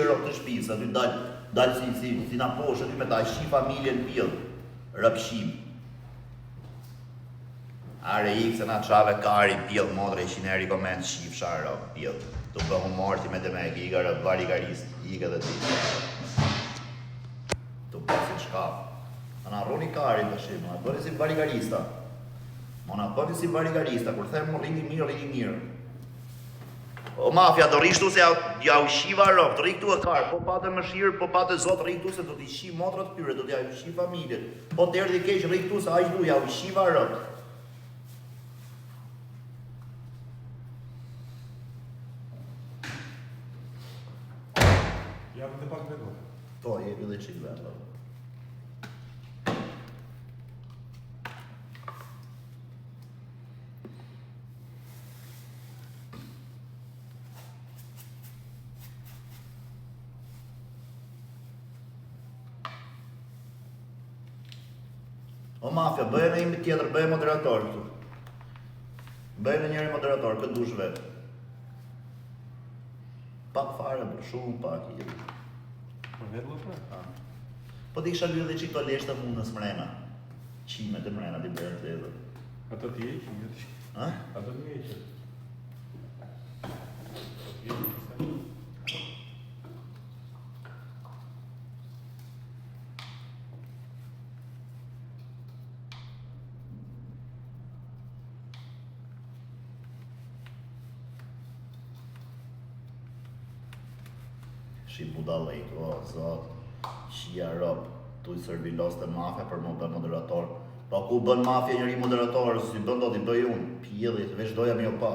të shtëpisë, aty dalë si na poshtë aty me ta shi familjen pjell, rëpshim. Are ik se na qave kari pjell modre 100 eri komend shif sharë pjell. Të bëhu morti me të mek, iga rë barigarist, iga dhe ti. Të bësi shkap. Ana rroni kari të shim, ana bëni si barigarista. Ana bëni si barigarista, kur them rriti mirë. O mafja, do rishtu se ja u shiva rëp, të riktu e karë, po patë më shirë, po patë zotë riktu se do t'i shi motrat pyre, do t'ja u shi familjet. Po të erdi kesh riktu se aqdu ja u shiva rëp. Ja më të pak vetë. Po, jepi dhe qik vetë. O mafja, bëjë në imi tjetër, bëjë moderator këtu. Bëjë në njëri moderator, këtë dush vetë. Pak fare, shumë pak i jetë. Për vetë lëfë? Po t'i isha lyrë dhe që këto leshtë të mundës mrena. Qime të mrena t'i bërë të edhe. Ato t'i eqë, një t'i. Ato t'i eqë. Shi budallejt, o, zot, shia rop, tu i servilos të mafja për më bën moderator. Pa ku bën mafja njëri moderator, si bën do t'i bëj unë, pjellit, veç doja mi o pa.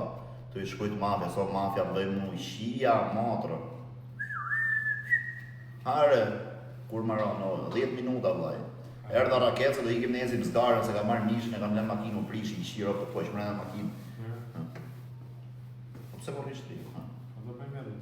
Tu i shkujt mafja, so mafja bëj mu, shia, motrë. Hare, kur maron, 10 minuta vlaj. Erdha rakecë dhe ikim nezim zgarën, se ka marrë mishën e kam lem makinu prishi, shiro për po ishë mrena makinë. Po pse po rishtë ti? Ato bëjmë edhe.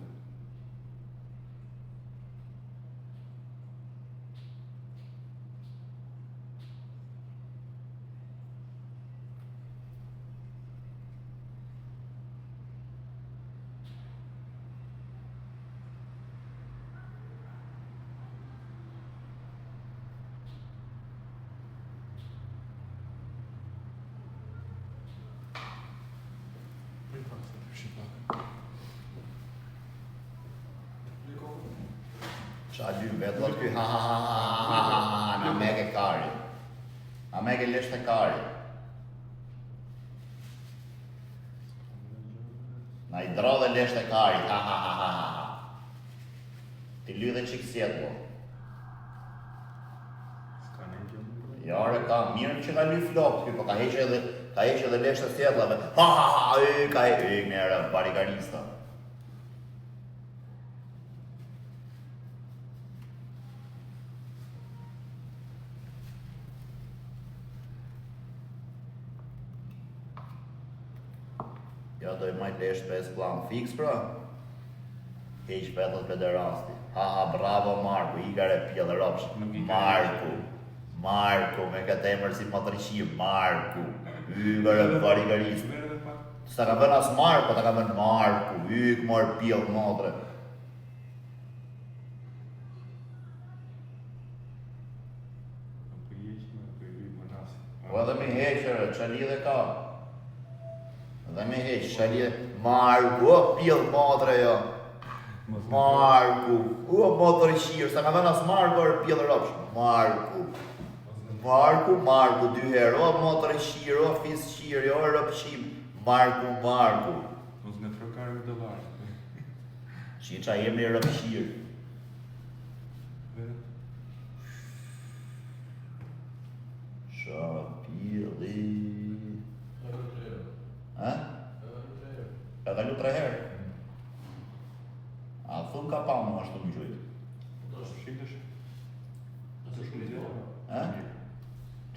Qa dy vetë, dhe t'ky ha, na me ke kari. Na me ke lesht e kari. Na i dro dhe lesht e kari, ha. Ti lydhe qik sjetë, bo. Ska në gjë. Jare ka, mirë që ka ly flok, po ka heqe edhe lesht e sjetlave. Ka heqe, nere, barigarista. Ja do i majt lesh 5 plan fix pra. Heq vetët pederasti. Bravo Marku, i gare pjellë ropsh. Marku, me këtë emër si matriqi, Marku. Gare barigarist. S'ta ka bën as Marku, ta ka bën Marku. Këmor pjellë motre. Po edhe mi heqër, që lidhe ka. Dhe me heq, shalje, Marku, o pjellë motre jo. Marku, o motre qirë, sa ka ven as Marku arë pjellë ropsh. Marku, dy herë, o motre qirë, o fis qirë, o rëpshim. Marku. Mos me trokarë me dëvarë. Shi qa jemi rëpshirë. Qa pjelli. Ka kalu 3 herë. A thun ka pa më ashtu më gjujtë. Do është shqiptësh? Nëse shkujtë po.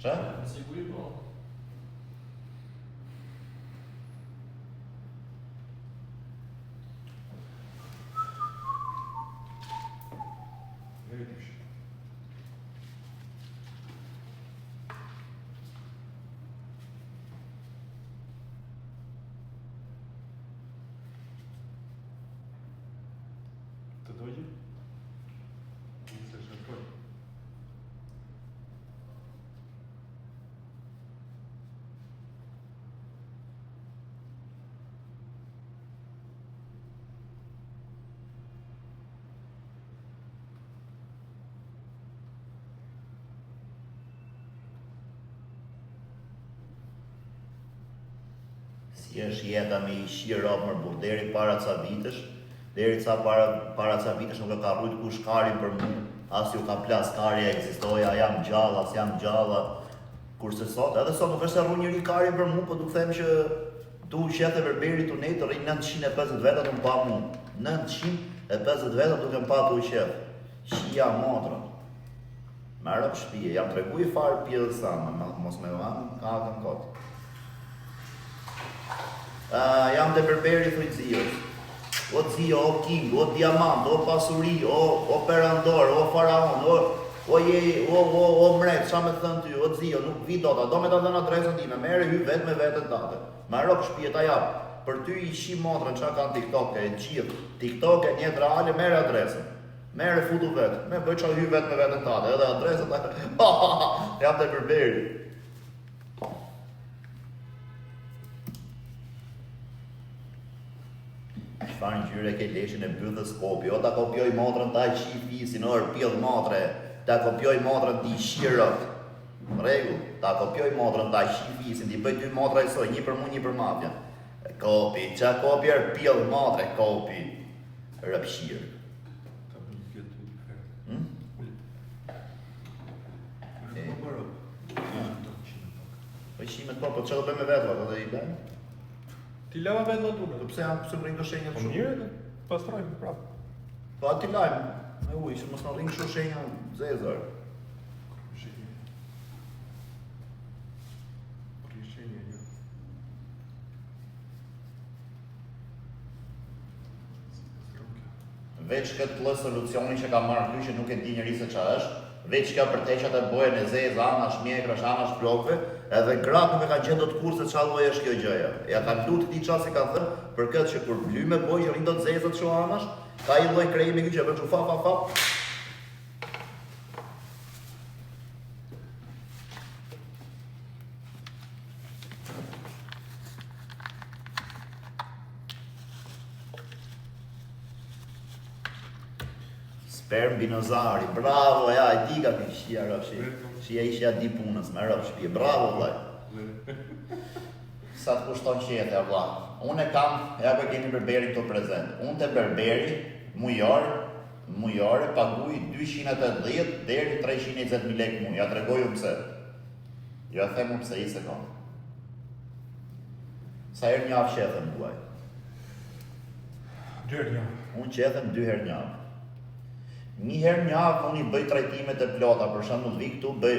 Qa? Në siguri po. Të dojë? Si është jeta me i shirë ropë mërë burë, deri para ca vitesh, para ca vitesh nuk e ka rrujt kush karin për mu, as ju ka plas karja ekzistoja, jam gjalla, as jam gjalla, kurse sot, edhe sot nuk është e rru njëri karin për mu, po du them që tu qetë e berberi të nejtë të rrinë 950 veta të më pa mu, 950 veta duke më pa tu qetë, shia motra. Merë për shpije, jam tregu i farë pjellë sa, mos me vanë, ka në kotë. Jam të berberi thuj Zios. O Zio, o King, o Diamant, o Pasuri, o Perandor, o Faraon, o Mret, qa me të thënë ty, o Zio, nuk vi do me ta dhënë adresën time, mere hy vetë me vetën tate. Merë për shpije ta japë, për ty i shi motrën qa kanë TikTok e gjithë, TikTok e njetë reale, mere adresën. Mere futu vetë, me bëj qa hy vetë me vetën tate, edhe adresën ta jam të berberi. Shfar një gjyre ke leshin e bythës kopi, o ta kopjoj motrën ta i qi fisin, orë pjellë motre, ta kopjoj motrën ti shirët. Në regu, ta kopjoj motrën ta i qi fisin, ti bëj dy motra i soj, një për mu, një për mafja. Kopi, qa kopi er pjellë motre, kopi, rëpshirë. Ta për një kjetë të një herë. Po i shimet po që do bëj me vetë, do dhe i bëj? Ti lava vetë në tune. Pse jam pëse më rinjë të shenjë të Po shumë? mirë, pastrojmë prapë. Po ati lajmë, me ujë, që mos në rinjë shumë shenjë zezër. Prishenje, jo. Veç këtë lë solucioni që ka marrë ty që nuk e di njëri se qa është, veç kjo për te që të bojën e zezë, anash mjekrash, anash blokve, edhe gratë nuk e ka gjenë do të kurse qa loj është kjo gjëja. Ja ka lutë ti qa si ka thënë, për këtë që kur bly me bojë që rinë do të zezët që anash, ka i loj krejë me kjo që e bërë që fa. Sperm binozari, bravo, ja, e di ka ti shia rëpshi. Shia ishja di punës, me rëpshi, bravo, vlaj. Sa të kushton qete, vla. Unë e kam, ja për kemi berberin të prezent. Unë të berberi, mujare, paguj 280 deri 320.000 lek muj. Ja të regoju pse. Ja themu pse i se kam. Sa herë njavë qethem, vlaj. Gjerë një. Unë qethem 2 herë njavë. Një herë njavë unë i bëj trajtimet e plota, për shembull vi këtu bëj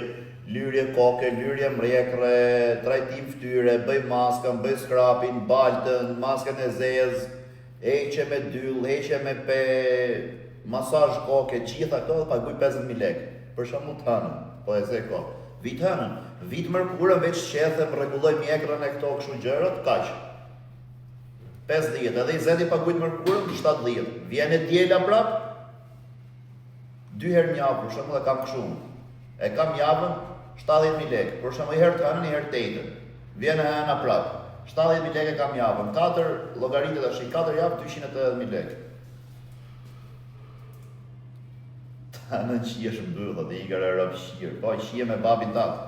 lyrje koke, lyrje mrekre, trajtim fytyre, bëj maskën, bëj skrapin, baltën, maskën e zezë, heqje me dyll, heqje me pe, masazh koke, gjitha këto dhe paguj 50.000 lekë. Për shembull të hënën, po e ze ko. Vit hënën, vit mërkurën veç qethem, rregulloj mjekrën e këto kështu gjërat, kaq. 50, edhe i zeti paguajt mërkurën 70. Vjen e djela prap, 2 herë njavë, për shembull e kam kështu. E kam javën 70.000 lekë, për shembull një herë të hënën, një herë të tejtën. Vjen e hëna prap. 70.000 lekë kam javën. 4 llogaritë tash, 4 javë 280.000 lekë. Ta në qihesh mbyllë, dhe i gërë rëpshirë. Po, qie me babin tatë.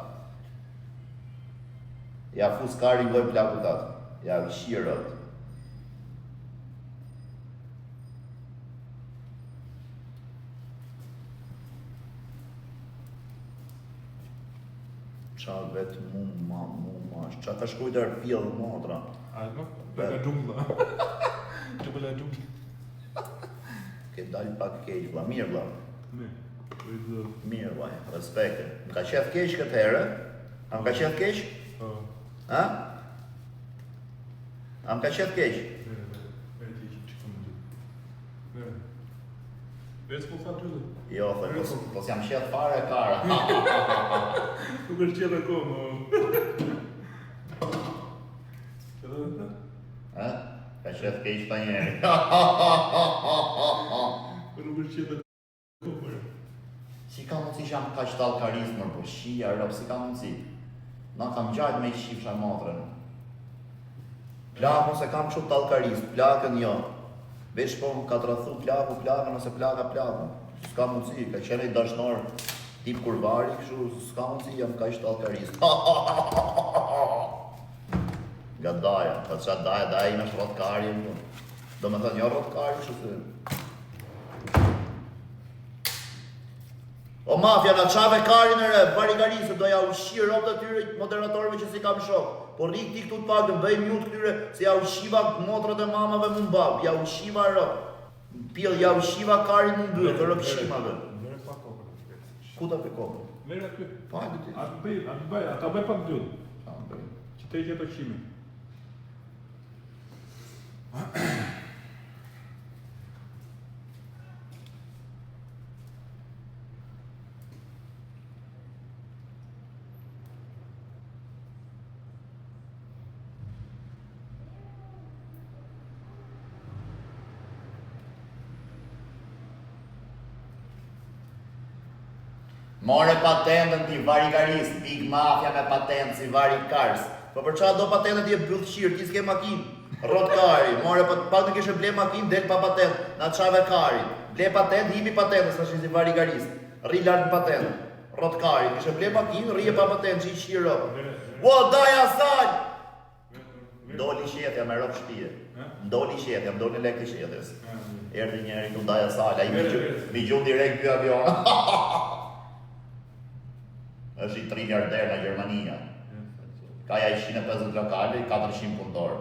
Ja fus karin goj plaku tatë. Ja shirët. Qa vetë muma, qa ka shkujt e rpjellë motra. A e nuk? Bëga gjungla. Që bëla gjungla. Ke dalë pak keq, vla, mirë vla. Ne. Mirë vla, respekte. Më ka qef keq këtë herë? A më ka qef keq? Ha? A më ka qef keq? Vec po tha ty dhe? Jo, thë, po s'jam qef fare kara. Nuk është qetë akoma. Edhe dhe? Ha? Ka qef keq ta njeri. Po nuk është qetë akoma. Si ka mundësi që jam ka qëtall karizmër, po shia, rëp, si ka mundësi? Na kam gjajt me i shifsha motrën. Plakën se kam kështu tallkarizm, plakën jo. Veç po më ka të rëthu plakën ose plakën. S'ka mundësi, ka qenë i dashnor tip kurvari, kështu s'ka mundësi jam ka qëtall karizm. Nga daja, ta qatë daja ime është rotkari më. Do me thënë, jo rotkari që të... O mafja, nga qave karin e re, barigarisë, do ja ushqi ropë të tyre moderatorëve që si kam shok. Por rrik ti këtu të pakën, bëj mjut këtyre, se ja ushqiva motrat e mamave më mbab, ja ushqiva ropë. Pjell, ja ushqiva karin më mbyllë, të rëpshimave. Mere pa kokën. Ku ta pe kokën? Mere aty. Pa, e ti. A ta bëj pak dyll. Që te i gjeto qime. More patentën ti varigarist, big mafja me patentë si varikars. Po për çfarë do patentën ti e byllqir, ti s'ke makinë. Rotkari, more pak të kishe ble makinë, del pa patentë, na çave karin. Ble patentë, hipi patentën, sa si varigarist. Rri lart në patentë. Rotkari, kishe ble makinë, rrije pa patentë, që i qiro. Ua, daja sal! Ndoli qetja me ropë shtije. Ndoli qetja, mdoli lek të qetjes. Erdi njeri këtu daja sal, a i mi gjumë direkt ky avion. është i 3 miliarder nga Gjermania. Ka ja i 150 lokale, 400 punëtorë.